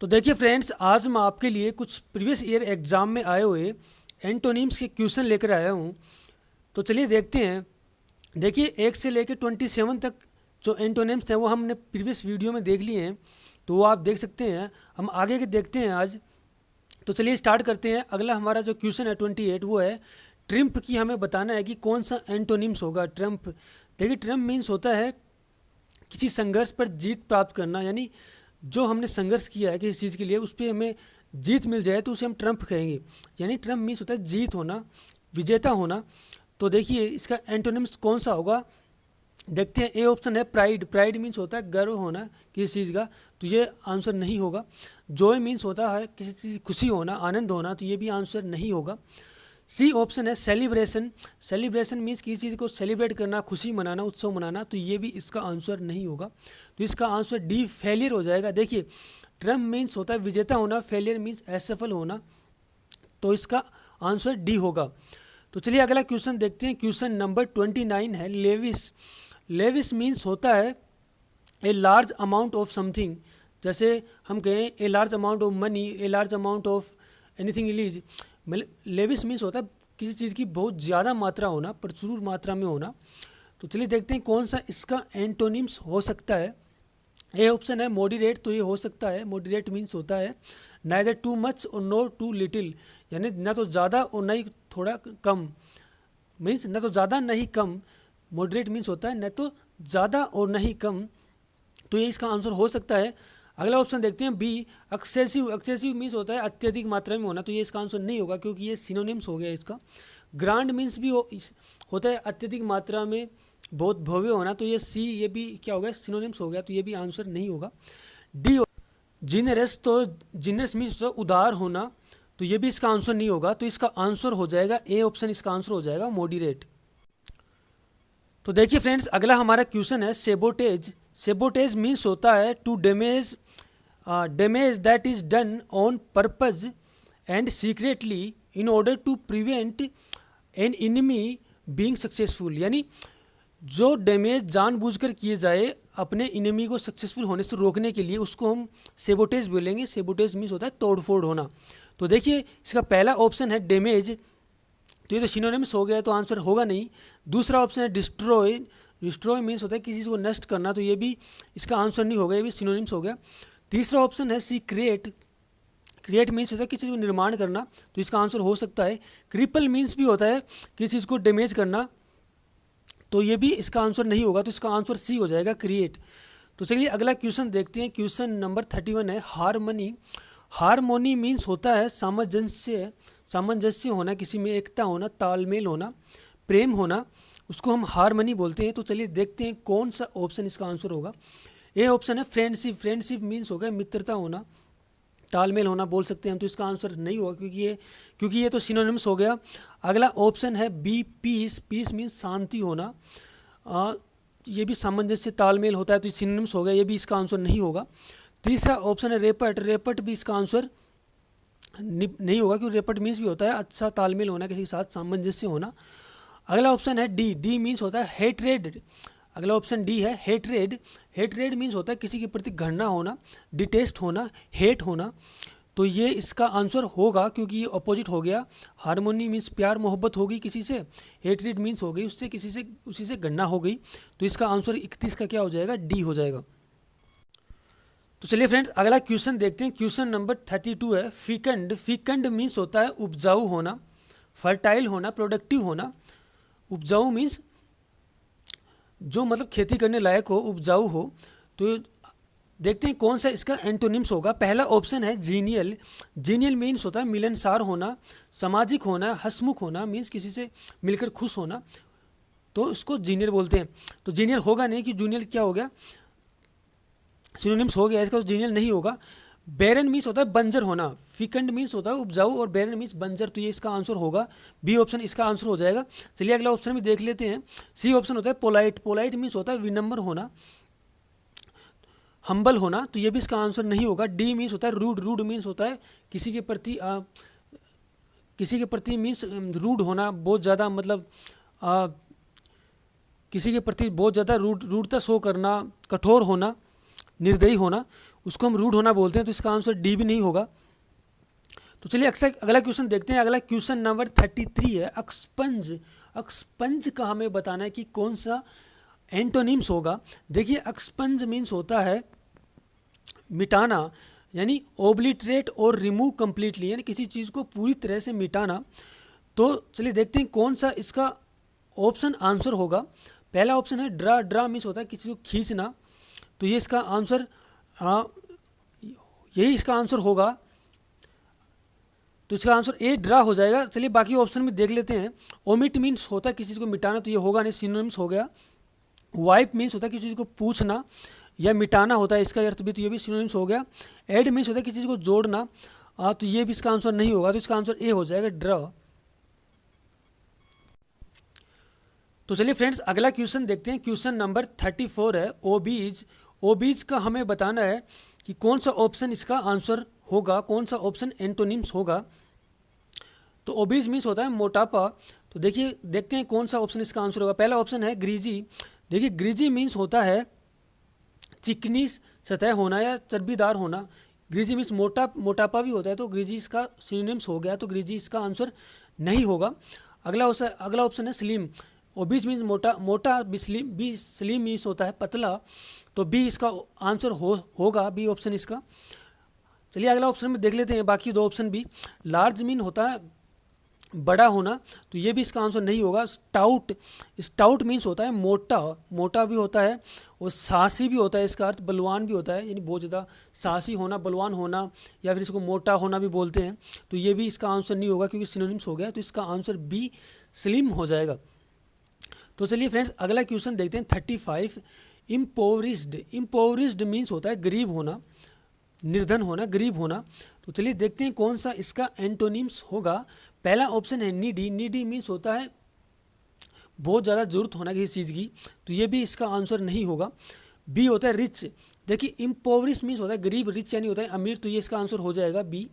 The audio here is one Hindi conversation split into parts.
तो देखिए फ्रेंड्स, आज मैं आपके लिए कुछ प्रीवियस ईयर एग्जाम में आए हुए एंटोनिम्स के क्वेश्चन लेकर आया हूँ। तो चलिए देखते हैं। देखिए 1 से लेकर 27 तक जो एंटोनिम्स हैं वो हमने प्रीवियस वीडियो में देख लिए हैं, तो वो आप देख सकते हैं। हम आगे के देखते हैं आज। तो चलिए स्टार्ट करते हैं। अगला हमारा जो क्वेश्चन है 28, वो है ट्रिम्प की। हमें बताना है कि कौन सा एंटोनिम्स होगा ट्रम्प। देखिए ट्रम्प मीन्स होता है किसी संघर्ष पर जीत प्राप्त करना, यानी जो हमने संघर्ष किया है किसी चीज़ के लिए उस पर हमें जीत मिल जाए तो उसे हम ट्रम्प कहेंगे। यानी ट्रम्प मीन्स होता है जीत होना, विजेता होना। तो देखिए इसका एंटोनिम्स कौन सा होगा, देखते हैं। ए ऑप्शन है प्राइड। प्राइड मीन्स होता है गर्व होना किसी चीज़ का, तो ये आंसर नहीं होगा। जॉय मीन्स होता है किसी चीज़ खुशी होना, आनंद होना, तो ये भी आंसर नहीं होगा। सी ऑप्शन है सेलिब्रेशन। सेलिब्रेशन मीन्स किसी चीज़ को सेलिब्रेट करना, खुशी मनाना, उत्सव मनाना, तो ये भी इसका आंसर नहीं होगा। तो इसका आंसर डी फेलियर हो जाएगा। देखिए ट्रम्प मीन्स होता है विजेता होना, फेलियर मीन्स असफल होना, तो इसका आंसर डी होगा। तो चलिए अगला क्वेश्चन देखते हैं। क्वेश्चन नंबर 29 है लेविस। लेविस मीन्स होता है a large amount of something. जैसे हम कहें a large amount of money, a large amount of anything else. Lavish means होता है किसी चीज़ की बहुत ज़्यादा मात्रा होना, प्रचुर मात्रा में होना। तो चलिए देखते हैं कौन सा इसका एंटोनिम्स हो सकता है। ए ऑप्शन है मॉडरेट। तो ये हो सकता है मॉडरेट मीन्स होता है नाइदर टू मच और नो टू लिटिल, यानी ना तो ज़्यादा और ना ही थोड़ा कम। मीन्स ना तो ज़्यादा ना ही कम। मॉडरेट मीन्स होता है न तो ज़्यादा और न ही कम, तो ये इसका आंसर हो सकता है। अगला ऑप्शन देखते हैं बी एक्सेसिव। एक्सेसिव मीन्स होता है अत्यधिक मात्रा में होना, तो ये इसका आंसर नहीं होगा क्योंकि ये सिनोनिम्स हो गया इसका। ग्रांड मीन्स भी होता है अत्यधिक मात्रा में बहुत भव्य होना, तो ये सी, ये भी क्या हो गया, सिनोनिम्स हो गया, तो ये भी आंसर नहीं होगा। डी जीनरस। तो जीनरस मीन्स तो उदार होना, तो ये भी इसका आंसर नहीं होगा। तो इसका आंसर हो जाएगा ए ऑप्शन, इसका आंसर हो जाएगा मॉडरेट। तो देखिए फ्रेंड्स, अगला हमारा क्वेश्चन है सेबोटेज। सेबोटेज मीन्स होता है to damage, damage that is done on purpose and secretly in order to prevent an enemy being successful. यानी जो डैमेज जानबूझकर किए जाए अपने इनेमी को सक्सेसफुल होने से रोकने के लिए, उसको हम सेबोटेज बोलेंगे। सेबोटेज मीन्स होता है तोड़फोड़ होना। तो देखिए इसका पहला ऑप्शन है डैमेज, तो ये तो सिनोनिम्स हो गया, तो आंसर होगा नहीं। दूसरा ऑप्शन है डिस्ट्रॉय। डिस्ट्रॉय मीन्स होता है किसी चीज़ को नष्ट करना, तो ये भी इसका आंसर नहीं होगा, ये भी सिनोनिम्स हो गया। तीसरा ऑप्शन है सी क्रिएट। क्रिएट मीन्स होता है किसी चीज़ को निर्माण करना, तो इसका आंसर हो सकता है। क्रिपल मीन्स भी होता है किसी चीज़ को डैमेज करना, तो ये भी इसका आंसर नहीं होगा, तो इसका आंसर सी हो जाएगा क्रिएट। तो चलिए अगला क्वेश्चन देखते हैं। क्वेश्चन नंबर 31 है हारमोनी। हारमोनी मीन्स होता है सामंजस्य, सामंजस्य होना, किसी में एकता होना, तालमेल होना, प्रेम होना, उसको हम हारमोनी बोलते हैं। तो चलिए देखते हैं कौन सा ऑप्शन इसका आंसर होगा। ए ऑप्शन है फ्रेंडशिप। फ्रेंडशिप मीन्स होगा मित्रता होना, तालमेल होना बोल सकते हैं हम, तो इसका आंसर नहीं होगा क्योंकि ये तो सिनोनिम्स हो गया। अगला ऑप्शन है बी पीस। पीस मीन्स शांति होना, ये भी सामंजस्य तालमेल होता है, तो सिनोनिम्स हो गया, ये भी इसका आंसर नहीं होगा। तीसरा ऑप्शन है रेपट। रेपट भी इसका आंसर नहीं होगा क्योंकि रेपट मीन्स भी होता है अच्छा तालमेल होना, किसी के साथ सामंजस्य होना। अगला ऑप्शन है डी। डी मीन्स होता है हेट्रेड। अगला ऑप्शन डी है हेट्रेड। हेट्रेड मीन्स होता है किसी के प्रति घृणा होना, डिटेस्ट होना, हेट होना, तो ये इसका आंसर होगा क्योंकि ये अपोजिट हो गया। हारमोनी मीन्स प्यार मोहब्बत होगी किसी से, हेट्रेड मीन्स हो गई उससे किसी से उसी से घृणा हो गई, तो इसका आंसर 31 का क्या हो जाएगा, डी हो जाएगा। तो चलिए फ्रेंड्स अगला क्वेश्चन देखते हैं। क्वेश्चन नंबर 32 है फीकंड। फीकंड मीन्स होता है उपजाऊ होना, फर्टाइल होना, प्रोडक्टिव होना। उपजाऊ मीन्स जो मतलब खेती करने लायक हो, उपजाऊ हो। तो देखते हैं कौन सा इसका एंटोनिम्स होगा। पहला ऑप्शन है जीनियल। जीनियल मीन्स होता है मिलनसार होना, सामाजिक होना, हंसमुख होना, मीन्स किसी से मिलकर खुश होना, तो इसको जीनियल बोलते हैं। तो जीनियल होगा नहीं कि जूनियल क्या हो गया, सिनोनिम्स हो गया इसका, तो जीनियल नहीं होगा। बैरन मीन्स होता है बंजर होना। फिकंड मीन्स होता है उपजाऊ और बैरन मीन्स बंजर, तो ये इसका आंसर होगा बी ऑप्शन, इसका आंसर हो जाएगा। चलिए अगला ऑप्शन भी देख लेते हैं। सी ऑप्शन होता है पोलाइट। पोलाइट मीन्स होता है विनम्र होना, हम्बल होना, तो ये भी इसका आंसर नहीं होगा। डी मीन्स होता है रूड। रूड मीन्स होता है किसी के प्रति मीन्स रूड होना, बहुत ज़्यादा मतलब किसी के प्रति बहुत ज़्यादा रूडता शो करना, कठोर होना, निर्दयी होना, उसको हम रूड होना बोलते हैं, तो इसका आंसर डी भी नहीं होगा। तो चलिए अगला क्वेश्चन देखते हैं। अगला क्वेश्चन नंबर 33 है एक्सपंज। एक्सपंज का हमें बताना है कि कौन सा एंटोनिम्स होगा। देखिए एक्सपंज मीन्स होता है मिटाना, यानी ओब्लिटरेट और रिमूव कंप्लीटली, यानी किसी चीज़ को पूरी तरह से मिटाना। तो चलिए देखते हैं कौन सा इसका ऑप्शन आंसर होगा। पहला ऑप्शन है ड्रा। ड्रा मीन्स होता है किसी को खींचना, तो ये इसका आंसर यही इसका आंसर होगा। तो इसका आंसर ए ड्रा हो जाएगा। चलिए बाकी ऑप्शन भी देख लेते हैं। ओमिट मीन्स होता है किसी चीज़ को मिटाना, तो ये होगा नहीं, सिनोनिम्स हो गया। वाइप मीन्स होता है किसी चीज़ को पूछना या मिटाना होता है, इसका अर्थ भी, तो ये भी सिनोनिम्स हो गया। ऐड मीन्स होता है किसी चीज़ को जोड़ना, तो ये भी इसका आंसर नहीं होगा, तो इसका आंसर ए हो जाएगा ड्रा। तो चलिए फ्रेंड्स अगला क्वेश्चन देखते हैं। क्वेश्चन नंबर 34 है ओबीज। ओबीज का हमें बताना है कि कौन सा ऑप्शन इसका आंसर होगा, कौन सा ऑप्शन एंटोनिम्स होगा। तो ओबीज मीन्स होता है मोटापा। तो देखिए देखते हैं कौन सा ऑप्शन इसका आंसर होगा। पहला ऑप्शन है ग्रीजी। देखिए ग्रीजी मीन्स होता है चिकनी सतह होना या चर्बीदार होना। ग्रीजी मीन्स मोटापा भी होता है, तो ग्रीजी इसका सिनोनिम्स हो गया, तो ग्रीजी इसका आंसर नहीं होगा। अगला ऑप्शन है स्लिम। ओबीज मीन्स मोटा बी स्लिम मीन्स होता है पतला, तो बी इसका आंसर होगा, बी ऑप्शन इसका। चलिए अगला ऑप्शन में देख लेते हैं बाकी दो ऑप्शन भी। लार्ज मीन होता है बड़ा होना, तो ये भी इसका आंसर नहीं होगा। स्टाउट मीन्स होता है मोटा भी होता है, और साहसी भी होता है, इसका अर्थ बलवान भी होता है, यानी बहुत ज़्यादा साहसी होना, बलवान होना, या फिर इसको मोटा होना भी बोलते हैं। तो ये भी इसका आंसर नहीं होगा क्योंकि सिनोनिम्स हो गया, तो इसका आंसर बी स्लिम हो जाएगा। तो चलिए फ्रेंड्स अगला क्वेश्चन देखते हैं 35 इम्पोवरिस्ड। इम्पोवरिस्ड मीन्स होता है गरीब होना, निर्धन होना, गरीब होना। तो चलिए देखते हैं कौन सा इसका एंटोनिम्स होगा। पहला ऑप्शन है नीडी। नीडी मीन्स होता है बहुत ज़्यादा जरूरत होना किसी चीज़ की, तो ये भी इसका आंसर नहीं होगा। बी होता है रिच। देखिए इम्पोवरिश मीन्स होता है गरीब, रिच यानी होता है अमीर, तो ये इसका आंसर हो जाएगा बी।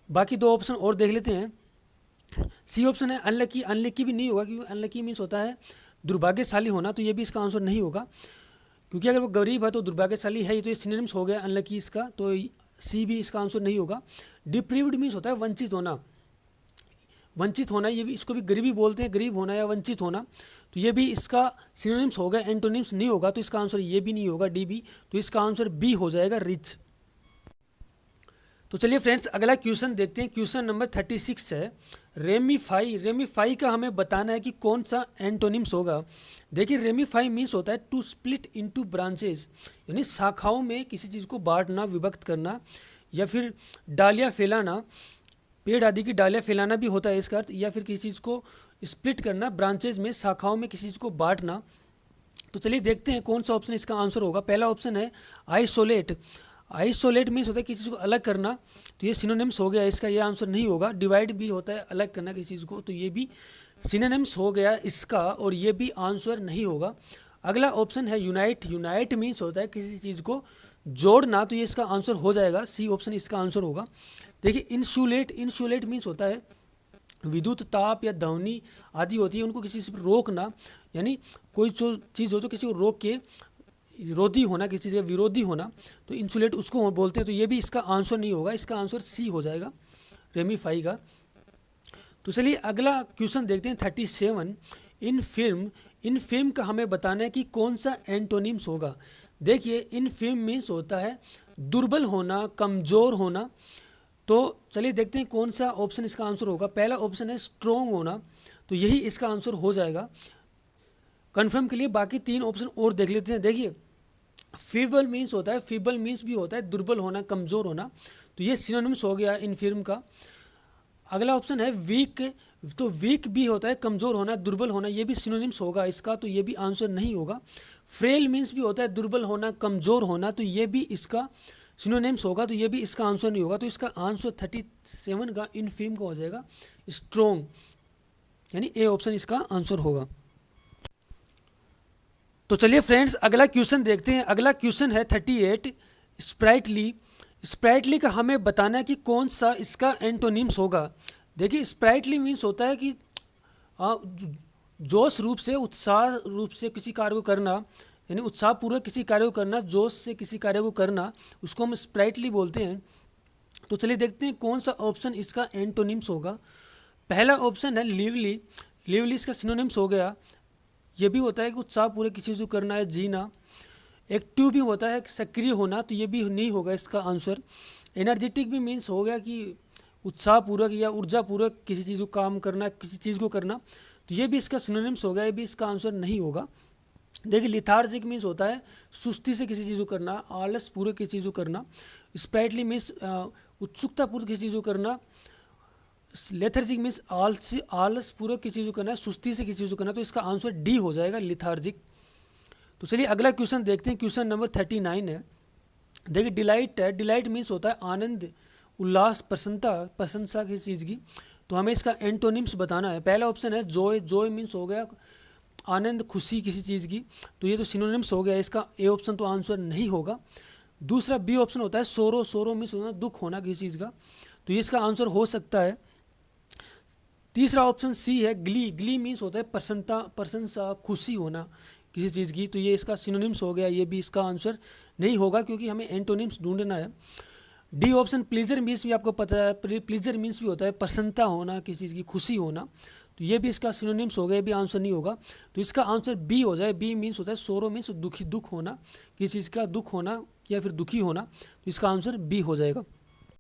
बाकी दो ऑप्शन और देख लेते हैं। सी ऑप्शन है अनलकी। अनलकी भी नहीं होगा क्योंकि अनलकी मीन्स होता है दुर्भाग्यशाली होना, तो ये भी इसका आंसर नहीं होगा, क्योंकि अगर वो गरीब है तो दुर्भाग्यशाली है ही, तो ये सिनोनिम्स हो गया अनलकी इसका, तो सी भी इसका आंसर नहीं होगा। डिप्रीव्ड मीन्स होता है वंचित होना। वंचित होना, ये भी, इसको भी गरीबी बोलते हैं, गरीब होना या वंचित होना, तो ये भी इसका सिनोनिम्स हो गया, एंटोनिम्स नहीं होगा, तो इसका आंसर ये भी नहीं होगा, डी बी। तो इसका आंसर बी हो जाएगा रिच। तो चलिए फ्रेंड्स अगला क्वेश्चन देखते हैं। क्वेश्चन नंबर 36 है रेमीफाई। रेमीफाई का हमें बताना है कि कौन सा एंटोनिम्स होगा। देखिए रेमीफाई मीन्स होता है टू स्प्लिट इनटू ब्रांचेस, यानी शाखाओं में किसी चीज़ को बांटना, विभक्त करना, या फिर डालियाँ फैलाना, पेड़ आदि की डालियाँ फैलाना भी होता है इसका अर्थ, या फिर किसी चीज़ को स्प्लिट करना, ब्रांचेज में, शाखाओं में किसी चीज़ को बांटना। तो चलिए देखते हैं कौन सा ऑप्शन इसका आंसर होगा। पहला ऑप्शन है आइसोलेट। आइसोलेट मीन्स होता है किसी चीज़ को अलग करना, तो ये सिनोनिम्स हो गया, इसका ये आंसर नहीं होगा। डिवाइड भी होता है अलग करना किसी चीज़ को, तो ये भी सिनोनिम्स हो गया इसका, और ये भी आंसर नहीं होगा। अगला ऑप्शन है यूनाइट। यूनाइट मीन्स होता है किसी चीज़ को जोड़ना, तो ये इसका आंसर हो जाएगा, सी ऑप्शन इसका आंसर होगा। देखिए इंसुलेट। इंसुलेट मीन्स होता है विद्युत ताप या ध्वनि आदि होती है, उनको किसी से रोकना, यानी कोई जो चीज़ हो तो किसी को रोक के विरोधी होना, किसी चीज़ का विरोधी होना, तो इंसुलेट उसको बोलते हैं, तो ये भी इसका आंसर नहीं होगा, इसका आंसर सी हो जाएगा रेमीफाई का। तो चलिए अगला क्वेश्चन देखते हैं 37 इनफिर्म। इनफिर्म का हमें बताना है कि कौन सा एंटोनिम्स होगा। देखिए इनफिर्म मीन्स होता है दुर्बल होना, कमज़ोर होना। तो चलिए देखते हैं कौन सा ऑप्शन इसका आंसर होगा। पहला ऑप्शन है स्ट्रोंग होना, तो यही इसका आंसर हो जाएगा कन्फर्म के लिए। बाकी तीन ऑप्शन और देख लेते हैं। देखिए फीबल मीन्स होता है, फीबल मीन्स भी होता है दुर्बल होना, कमज़ोर होना, तो ये सिनोनिम्स हो गया इनफिर्म का। अगला ऑप्शन है वीक। तो वीक भी होता है कमज़ोर होना, दुर्बल होना, ये भी सिनोनिम्स होगा इसका, तो ये भी आंसर नहीं होगा। फ्रेल मीन्स भी होता है दुर्बल होना, कमज़ोर होना, तो ये भी इसका सिनोनिम्स होगा, तो ये भी इसका आंसर नहीं होगा। तो इसका आंसर 37 का इनफिर्म का हो जाएगा स्ट्रोंग, यानी ए ऑप्शन इसका आंसर होगा। तो चलिए फ्रेंड्स अगला क्वेश्चन देखते हैं। अगला क्वेश्चन है 38 स्प्राइटली। स्प्राइटली का हमें बताना है कि कौन सा इसका एंटोनिम्स होगा। देखिए स्प्राइटली मीन्स होता है कि जोश रूप से, उत्साह रूप से किसी कार्य को करना, यानी उत्साहपूर्वक किसी कार्य को करना, जोश से किसी कार्य को करना, उसको हम स्प्राइटली बोलते हैं। तो चलिए देखते हैं कौन सा ऑप्शन इसका एंटोनिम्स होगा। पहला ऑप्शन है लिवली। लिवली इसका सिनोनिम्स हो गया, ये भी होता है कि उत्साहपूर्वक किसी चीज़ को करना है, जीना। एक्टिव भी होता है सक्रिय होना, तो ये भी नहीं होगा इसका आंसर। एनर्जेटिक भी मीन्स हो गया कि उत्साहपूर्वक या ऊर्जापूर्वक किसी चीज़ को काम करना, किसी चीज़ को करना, तो ये भी इसका सिनोनिम्स हो गया, ये भी इसका आंसर नहीं होगा। देखिए लिथार्जिक मीन्स होता है सुस्ती से किसी चीज़ को करना, आलस पूर्वक किसी चीज़ को करना। स्प्राइटली मीन्स उत्सुकतापूर्वक किसी चीज़ को करना। लेथर्जिक मीन्स आलस पूर्वक किसी चीज़ को करना है, सुस्ती से किसी चीज़ को करना। तो इसका आंसर डी हो जाएगा, लिथार्जिक। तो चलिए अगला क्वेश्चन देखते हैं, क्वेश्चन नंबर 39 है। देखिए डिलाइट है, डिलाइट मीन्स होता है आनंद, उल्लास, प्रसन्नता, प्रशंसा किसी चीज़ की। तो हमें इसका एंटोनिम्स बताना है। पहला ऑप्शन है जॉय। जॉय मीन्स हो गया आनंद, खुशी किसी चीज़ की, तो ये तो सिनोनिम्स हो गया, इसका ए ऑप्शन तो आंसर नहीं होगा। दूसरा बी ऑप्शन होता है सोरो। सोरो मीन्स होना दुख होना किसी चीज़ का, तो ये इसका आंसर हो सकता है। तीसरा ऑप्शन सी है ग्ली। ग्ली मीन्स होता है प्रसन्नता, प्रशंसा, खुशी होना किसी चीज़ की, तो ये इसका सिनोनिम्स हो गया, ये भी इसका आंसर नहीं होगा क्योंकि हमें एंटोनिम्स ढूंढना है। डी ऑप्शन प्लीजर मीन्स भी आपको पता है, प्लीजर मीन्स भी होता है प्रसन्नता होना किसी चीज़ की, खुशी होना, तो ये भी इसका सिनोनिम्स हो गया, ये भी आंसर नहीं होगा। तो इसका आंसर बी हो जाए। बी मीन्स होता है सोरो मीन्स दुखी, दुख होना किसी चीज़ का, दुख होना या फिर दुखी होना, तो इसका आंसर बी हो जाएगा।